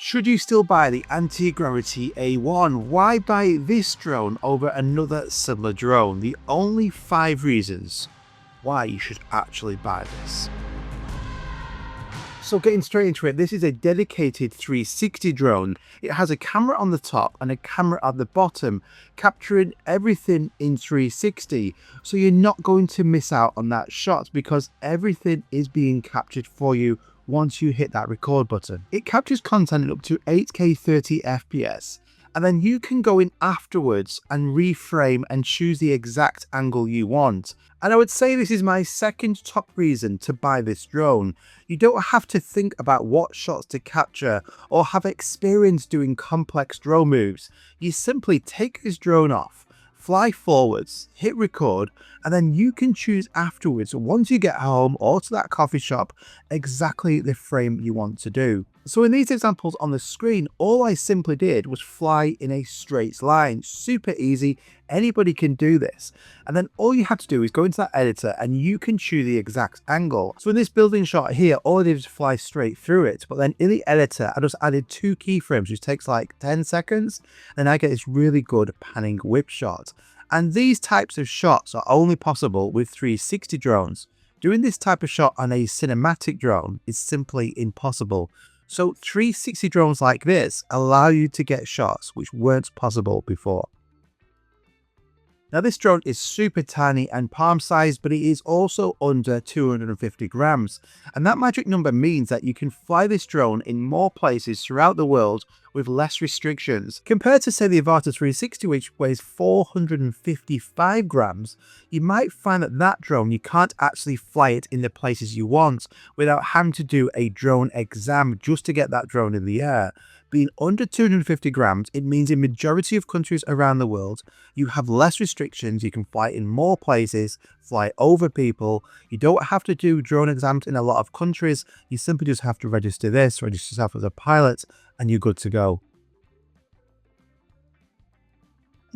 Should you still buy the Antigravity A1? Why buy this drone over another similar drone? The only 5 reasons why you should actually buy this. So getting straight into it, this is a dedicated 360 drone. It has a camera on the top and a camera at the bottom, capturing everything in 360. So you're not going to miss out on that shot because everything is being captured for you once you hit that record button. It captures content up to 8K 30 FPS. And then you can go in afterwards and reframe and choose the exact angle you want. And I would say this is my second top reason to buy this drone. You don't have to think about what shots to capture or have experience doing complex drone moves. You simply take this drone off, fly forwards, hit record, and then you can choose afterwards, once you get home or to that coffee shop, exactly the frame you want to do. So in these examples on the screen, all I simply did was fly in a straight line. Super easy, anybody can do this. And then all you have to do is go into that editor and you can choose the exact angle. So in this building shot here, all I did was fly straight through it. But then in the editor, I just added 2 keyframes, which takes like 10 seconds. And I get this really good panning whip shot. And these types of shots are only possible with 360 drones. Doing this type of shot on a cinematic drone is simply impossible. So 360 drones like this allow you to get shots which weren't possible before. Now this drone is super tiny and palm sized, but it is also under 250 grams. And that magic number means that you can fly this drone in more places throughout the world with less restrictions. Compared to say the Avata 360, which weighs 455 grams, you might find that that drone, you can't actually fly it in the places you want without having to do a drone exam just to get that drone in the air. Being under 250 grams, it means in majority of countries around the world, you have less restrictions, you can fly in more places, fly over people, you don't have to do drone exams in a lot of countries, you simply just have to register yourself as a pilot, and you're good to go.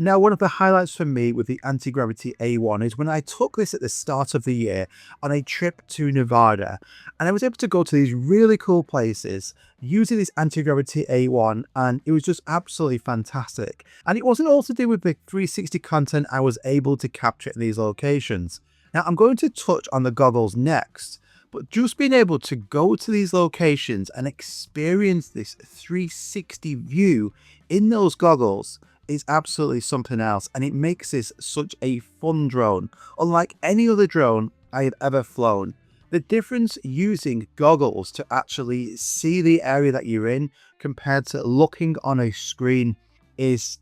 Now, one of the highlights for me with the Antigravity A1 is when I took this at the start of the year on a trip to Nevada, and I was able to go to these really cool places using this Antigravity A1, and it was just absolutely fantastic. And it wasn't all to do with the 360 content I was able to capture in these locations. Now, I'm going to touch on the goggles next, but just being able to go to these locations and experience this 360 view in those goggles is absolutely something else, and it makes this such a fun drone, unlike any other drone I have ever flown. The difference using goggles to actually see the area that you're in compared to looking on a screen is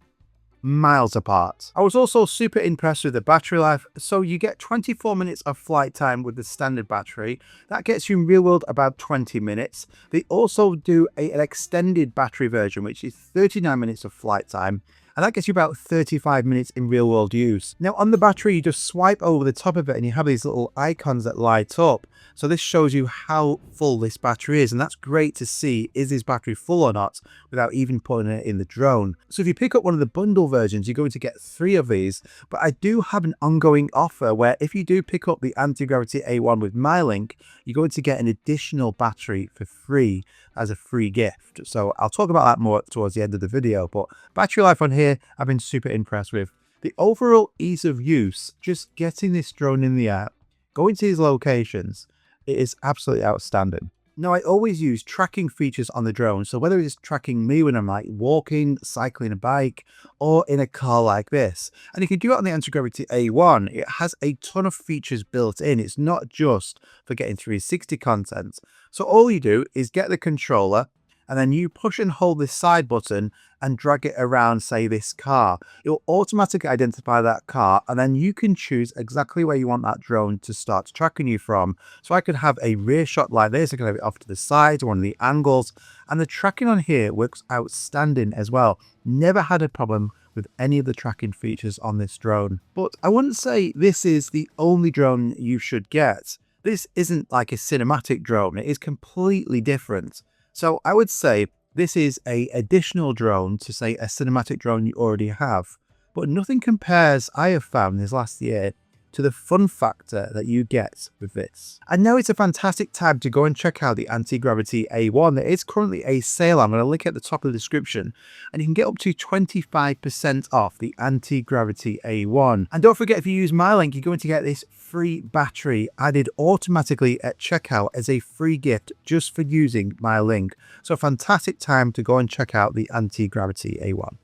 miles apart. I was also super impressed with the battery life. So you get 24 minutes of flight time with the standard battery. That gets you in real world about 20 minutes. They also do an extended battery version, which is 39 minutes of flight time. And that gets you about 35 minutes in real world use. Now on the battery, you just swipe over the top of it and you have these little icons that light up. So this shows you how full this battery is. And that's great to see, is this battery full or not, without even putting it in the drone. So if you pick up one of the bundle versions, you're going to get 3 of these. But I do have an ongoing offer where if you do pick up the Antigravity A1 with my link, you're going to get an additional battery for free as a free gift. So I'll talk about that more towards the end of the video. But battery life on here, I've been super impressed with. The overall ease of use, just getting this drone in the air, going to these locations, it is absolutely outstanding. Now, I always use tracking features on the drone. So whether it's tracking me when I'm like walking, cycling a bike, or in a car like this. And you can do it on the Antigravity A1. It has a ton of features built in. It's not just for getting 360 content. So all you do is get the controller, and then you push and hold this side button and drag it around, say, this car. It will automatically identify that car, and then you can choose exactly where you want that drone to start tracking you from. So I could have a rear shot like this, I could have it off to the side, or one of the angles, and the tracking on here works outstanding as well. Never had a problem with any of the tracking features on this drone. But I wouldn't say this is the only drone you should get. This isn't like a cinematic drone, it is completely different. So I would say this is an additional drone to, say, a cinematic drone you already have. But nothing compares, I have found this last year, to the fun factor that you get with this. And now it's a fantastic time to go and check out the Antigravity A1. There is currently a sale. I'm going to link at the top of the description, and you can get up to 25% off the Antigravity A1. And don't forget, if you use my link, you're going to get this free battery added automatically at checkout as a free gift just for using my link. So a fantastic time to go and check out the Antigravity A1.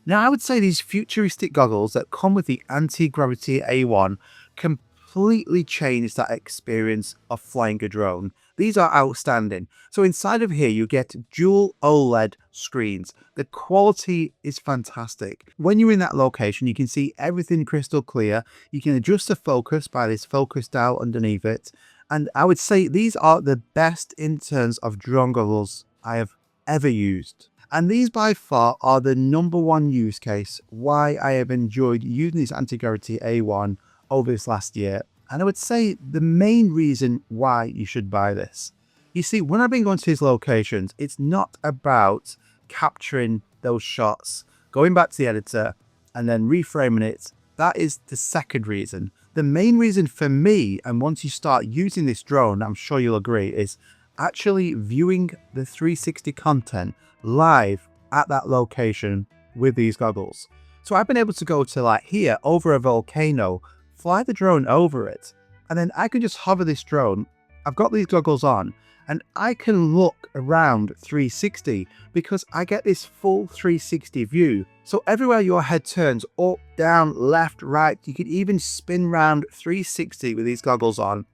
Now, I would say these futuristic goggles that come with the Antigravity A1 completely change that experience of flying a drone. These are outstanding. So inside of here, you get dual OLED screens. The quality is fantastic. When you're in that location, you can see everything crystal clear. You can adjust the focus by this focus dial underneath it. And I would say these are the best in terms of drone goggles I have ever used. And these by far are the #1 use case why I have enjoyed using this Antigravity A1 over this last year. And I would say the main reason why you should buy this. You see, when I've been going to these locations, it's not about capturing those shots, going back to the editor and then reframing it. That is the second reason. The main reason for me, and once you start using this drone, I'm sure you'll agree, is actually viewing the 360 content live at that location with these goggles. So I've been able to go to like here over a volcano, fly the drone over it, and then I can just hover this drone. I've got these goggles on and I can look around 360 because I get this full 360 view. So everywhere your head turns, up, down, left, right, you can even spin round 360 with these goggles on,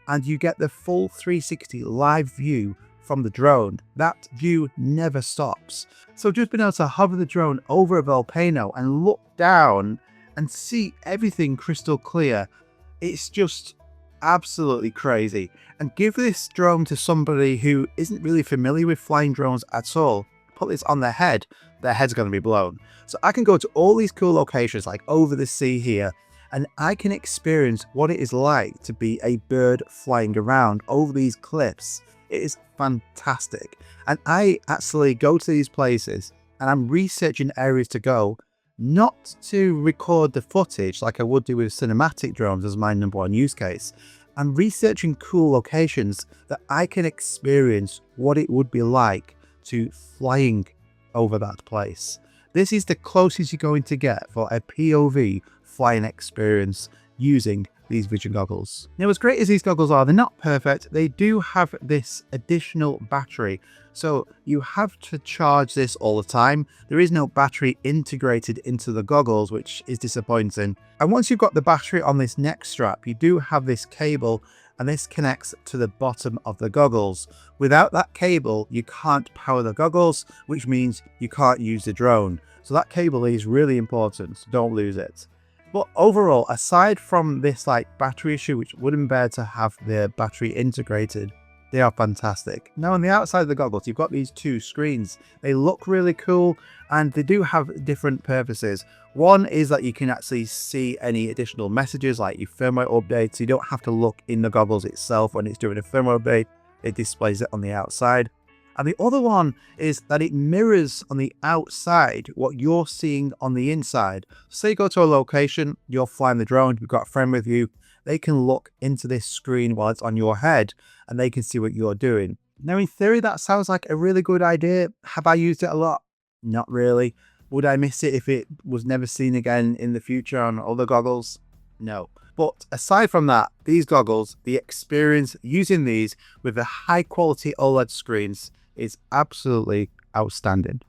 and you get the full 360 live view from the drone. That view never stops. So just being able to hover the drone over a volcano and look down and see everything crystal clear, it's just absolutely crazy. And give this drone to somebody who isn't really familiar with flying drones at all, put this on their head's going to be blown. So I can go to all these cool locations like over the sea here, and I can experience what it is like to be a bird flying around over these cliffs. It is fantastic. And I actually go to these places and I'm researching areas to go, not to record the footage like I would do with cinematic drones as my #1 use case. I'm researching cool locations that I can experience what it would be like to flying over that place. This is the closest you're going to get for a POV flying experience using these vision goggles. Now, as great as these goggles are, they're not perfect. They do have this additional battery, so you have to charge this all the time. There is no battery integrated into the goggles, which is disappointing. And once you've got the battery on this neck strap, you do have this cable, and this connects to the bottom of the goggles. Without that cable, you can't power the goggles, which means you can't use the drone. So that cable is really important, so don't lose it. But overall, aside from this like battery issue, which wouldn't bear to have the battery integrated, they are fantastic. Now on the outside of the goggles, you've got these two screens. They look really cool and they do have different purposes. One is that you can actually see any additional messages like your firmware updates. You don't have to look in the goggles itself when it's doing a firmware update. It displays it on the outside. And the other one is that it mirrors on the outside what you're seeing on the inside. Say you go to a location, you're flying the drone, you've got a friend with you, they can look into this screen while it's on your head and they can see what you're doing. Now in theory, that sounds like a really good idea. Have I used it a lot? Not really. Would I miss it if it was never seen again in the future on other goggles? No. But aside from that, these goggles, the experience using these with the high quality OLED screens is absolutely outstanding.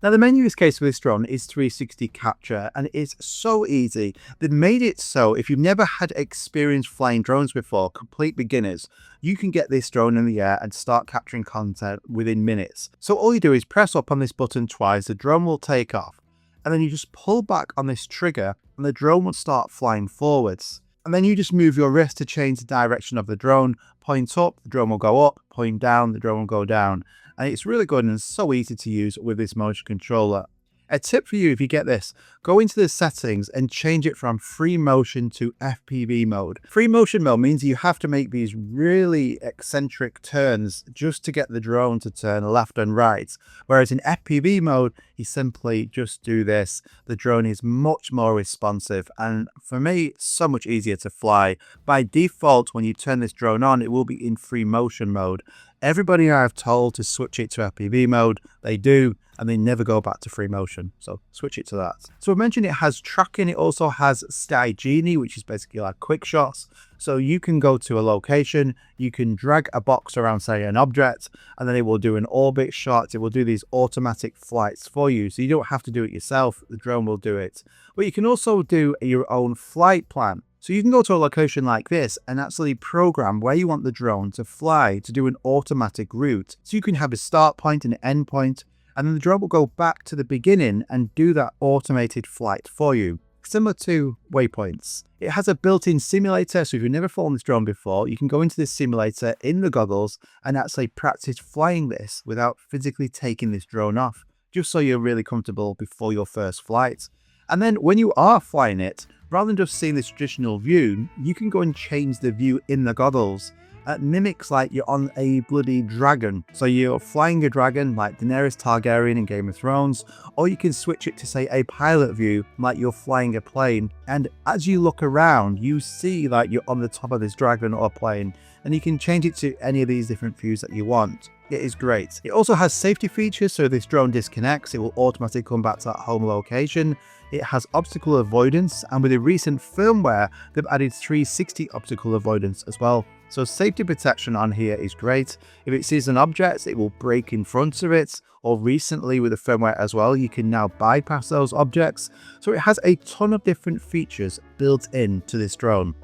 Now the main use case for this drone is 360 capture, and it's so easy. They've made it so if you've never had experience flying drones before, complete beginners, you can get this drone in the air and start capturing content within minutes. So all you do is press up on this button twice, the drone will take off, and then you just pull back on this trigger and the drone will start flying forwards. And then you just move your wrist to change the direction of the drone. Point up, the drone will go up. Point down, the drone will go down. And it's really good and so easy to use with this motion controller. A tip for you if you get this, go into the settings and change it from free motion to FPV mode. Free motion mode means you have to make these really eccentric turns just to get the drone to turn left and right. Whereas in FPV mode, you simply just do this. The drone is much more responsive and for me, so much easier to fly. By default, when you turn this drone on, it will be in free motion mode. Everybody I've told to switch it to FPV mode, they do, and they never go back to free motion. So switch it to that. So I mentioned it has tracking. It also has Sky Genie, which is basically like quick shots. So you can go to a location, you can drag a box around, say, an object, and then it will do an orbit shot. It will do these automatic flights for you. So you don't have to do it yourself. The drone will do it. But you can also do your own flight plan. So you can go to a location like this and actually program where you want the drone to fly to do an automatic route. So you can have a start point and an end point, and then the drone will go back to the beginning and do that automated flight for you, similar to waypoints. It has a built-in simulator, so if you've never flown this drone before, you can go into this simulator in the goggles and actually practice flying this without physically taking this drone off, just so you're really comfortable before your first flight. And then when you are flying it, rather than just seeing this traditional view, you can go and change the view in the goggles. It mimics like you're on a bloody dragon. So you're flying a dragon like Daenerys Targaryen in Game of Thrones, or you can switch it to say a pilot view like you're flying a plane. And as you look around, you see like you're on the top of this dragon or plane, and you can change it to any of these different views that you want. It is great. It also has safety features, so if this drone disconnects, it will automatically come back to that home location. It has obstacle avoidance, and with the recent firmware, they've added 360 obstacle avoidance as well. So safety protection on here is great. If it sees an object, it will brake in front of it, or recently with the firmware as well, you can now bypass those objects. So it has a ton of different features built into this drone.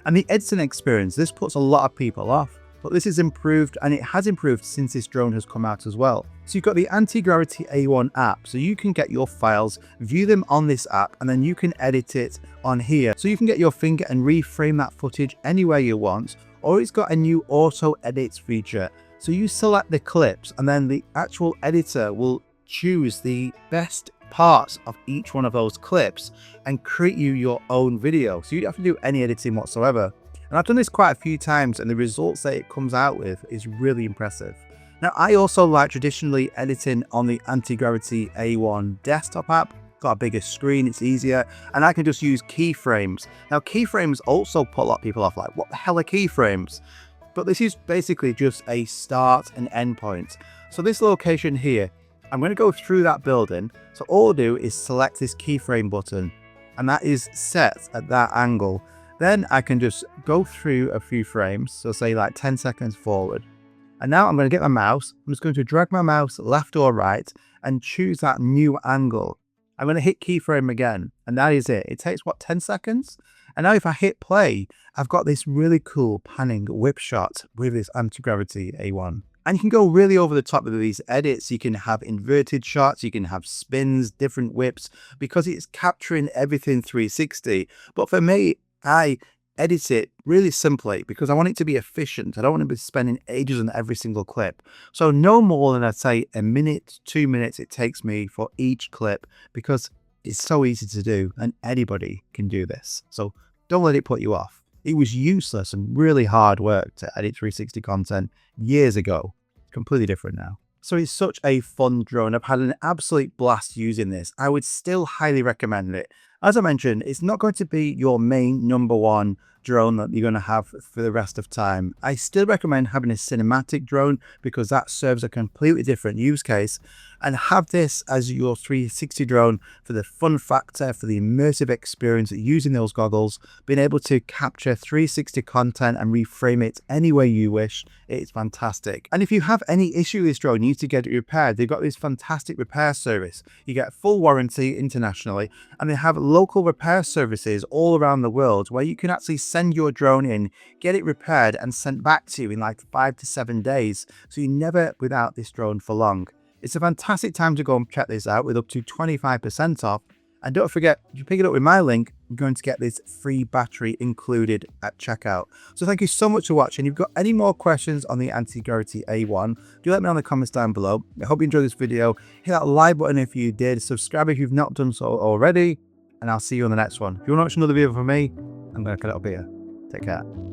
And the editing experience, this puts a lot of people off. But this is improved, and it has improved since this drone has come out as well. So you've got the Antigravity A1 app, so you can get your files, view them on this app, and then you can edit it on here. So you can get your finger and reframe that footage anywhere you want, or it's got a new auto edit feature. So you select the clips, and then the actual editor will choose the best parts of each one of those clips and create you your own video. So you don't have to do any editing whatsoever. And I've done this quite a few times, and the results that it comes out with is really impressive. Now, I also like traditionally editing on the Antigravity A1 desktop app. Got a bigger screen, it's easier, and I can just use keyframes. Now, keyframes also put a lot of people off, like, what the hell are keyframes? But this is basically just a start and end point. So this location here, I'm going to go through that building. So all I do is select this keyframe button, and that is set at that angle. Then I can just go through a few frames, so say like 10 seconds forward. And now I'm going to get my mouse. I'm just going to drag my mouse left or right and choose that new angle. I'm going to hit keyframe again, and that is it. It takes, what, 10 seconds? And now if I hit play, I've got this really cool panning whip shot with this Antigravity A1. And you can go really over the top with these edits. You can have inverted shots, you can have spins, different whips, because it's capturing everything 360. But for me, I edit it really simply because I want it to be efficient. I don't want to be spending ages on every single clip. So no more than, I'd say, a minute, 2 minutes it takes me for each clip, because it's so easy to do and anybody can do this. So don't let it put you off. It was useless and really hard work to edit 360 content years ago. Completely different now. So it's such a fun drone. I've had an absolute blast using this. I would still highly recommend it. As I mentioned, it's not going to be your main number one drone that you're going to have for the rest of time. I still recommend having a cinematic drone because that serves a completely different use case, and have this as your 360 drone for the fun factor, for the immersive experience using those goggles, being able to capture 360 content and reframe it any way you wish. It's fantastic. And if you have any issue with this drone, you need to get it repaired, they've got this fantastic repair service. You get full warranty internationally, and they have local repair services all around the world where you can actually send your drone in, get it repaired and sent back to you in like 5 to 7 days. So you're never without this drone for long. It's a fantastic time to go and check this out with up to 25% off. And don't forget, if you pick it up with my link, you're going to get this free battery included at checkout. So thank you so much for watching. If you've got any more questions on the Antigravity A1, do let me know in the comments down below. I hope you enjoyed this video. Hit that like button if you did. Subscribe if you've not done so already. And I'll see you on the next one. If you want to watch another video from me, I'm going to cut it up here. Take care.